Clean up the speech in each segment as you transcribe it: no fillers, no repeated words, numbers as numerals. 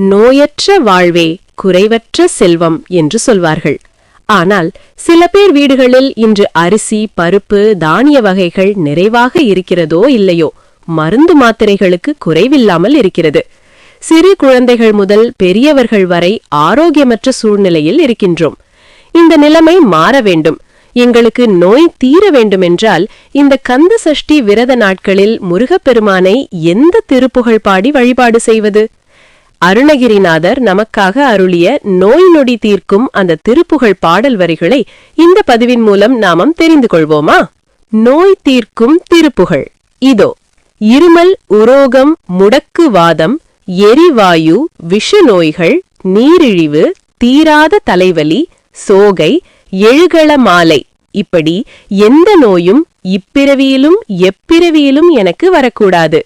நோயற்ற வாழ்வே குறைவற்ற செல்வம் என்று சொல்வார்கள். ஆனால் சில பேர் வீடுகளில் இன்று அரிசி, பருப்பு, தானிய வகைகள் நிறைவாக இருக்கிறதோ இல்லையோ, மருந்து மாத்திரைகளுக்கு குறைவில்லாமல் இருக்கிறது. சிறு குழந்தைகள் முதல் பெரியவர்கள் வரை ஆரோக்கியமற்ற சூழ்நிலையில் இருக்கின்றோம். இந்த நிலைமை மாற வேண்டும். எங்களுக்கு நோய் தீர வேண்டுமென்றால் இந்த கந்த சஷ்டி விரத நாட்களில் முருகப்பெருமானை எந்த திருப்புகழ் பாடி வழிபாடு செய்வது? அருணகிரிநாதர் நமக்காக அருளிய நோய் நொடி தீர்க்கும் அந்த திருப்புகழ் பாடல் வரிகளை இந்த பதிவின் மூலம் நாமம் தெரிந்து கொள்வோமா? நோய் தீர்க்கும் திருப்புகழ் இதோ. இருமல், உரோகம், முடக்கு வாதம், எரிவாயு, விஷ நோய்கள், நீரிழிவு, தீராத தலைவலி, சோகை, எழுகள மாலை, இப்படி எந்த நோயும் இப்பிறவியிலும் எப்பிறவியிலும் எனக்கு வரக்கூடாது.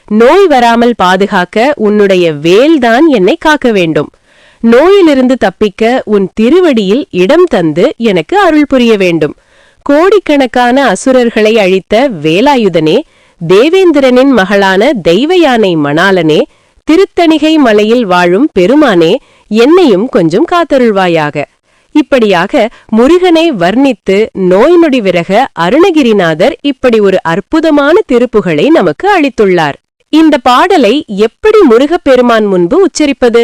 நோய் வராமல் பாதுகாக்க உன்னுடைய வேல்தான் என்னை காக்க வேண்டும். நோயிலிருந்து தப்பிக்க உன் திருவடியில் இடம் தந்து எனக்கு அருள் புரிய வேண்டும். கோடிக்கணக்கான அசுரர்களை அழித்த வேலாயுதனே, தேவேந்திரனின் மகளான தெய்வயானை மணாலனே, திருத்தணிகை மலையில் வாழும் பெருமானே, என்னையும் கொஞ்சம் காத்தருள்வாயாக. இப்படியாக முருகனை வர்ணித்து நோய் நொடி விரக அருணகிரிநாதர் இப்படி ஒரு அற்புதமான திருப்புகழை நமக்கு அளித்துள்ளார். இந்த பாடலை எப்படி முருகப்பெருமான் முன்பு உச்சரிப்பது?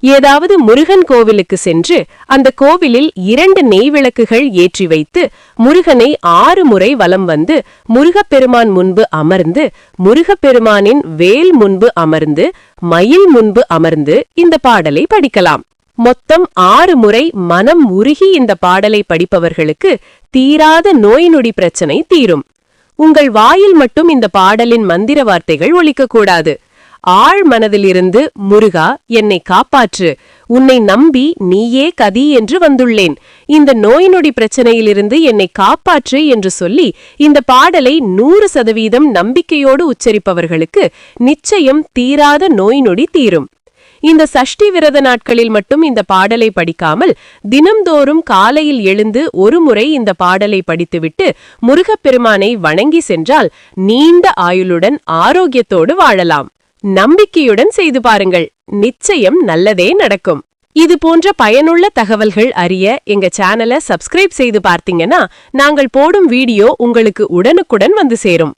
ஏதாவது முருகன் கோவிலுக்கு சென்று அந்த கோவிலில் 2 நெய் விளக்குகள் ஏற்றி வைத்து முருகனை 6 முறை வலம் வந்து முருகப்பெருமான் முன்பு அமர்ந்து, முருகப்பெருமானின் வேல் முன்பு அமர்ந்து, மயில் முன்பு அமர்ந்து இந்த பாடலை படிக்கலாம். மொத்தம் 6 முறை மனம் உருகி இந்த பாடலை படிப்பவர்களுக்கு தீராத நோய் நொடி பிரச்சனை தீரும். உங்கள் வாயில் மட்டும் இந்த பாடலின் மந்திர வார்த்தைகள் ஒலிக்கக்கூடாது. ஆழ் மனதிலிருந்து முருகா என்னை காப்பாற்று, உன்னை நம்பி நீயே கதி என்று வந்துள்ளேன், இந்த நோய் நொடி பிரச்சனையிலிருந்து என்னை காப்பாற்று என்று சொல்லி இந்த பாடலை 100% நம்பிக்கையோடு உச்சரிப்பவர்களுக்கு நிச்சயம் தீராத நோய் நொடி தீரும். இந்த சஷ்டி விரத நாட்களில் மட்டும் இந்த பாடலை படிக்காமல் தினம்தோறும் காலையில் எழுந்து 1 முறை இந்த பாடலை படித்துவிட்டு முருகப்பெருமானை வணங்கி சென்றால் நீண்ட ஆயுளுடன் ஆரோக்கியத்தோடு வாழலாம். நம்பிக்கையுடன் செய்து பாருங்கள், நிச்சயம் நல்லதே நடக்கும். இது போன்ற பயனுள்ள தகவல்கள் அறிய எங்க சேனலை சப்ஸ்கிரைப் செய்து பார்த்தீங்கன்னா நாங்கள் போடும் வீடியோ உங்களுக்கு உடனுக்குடன் வந்து சேரும்.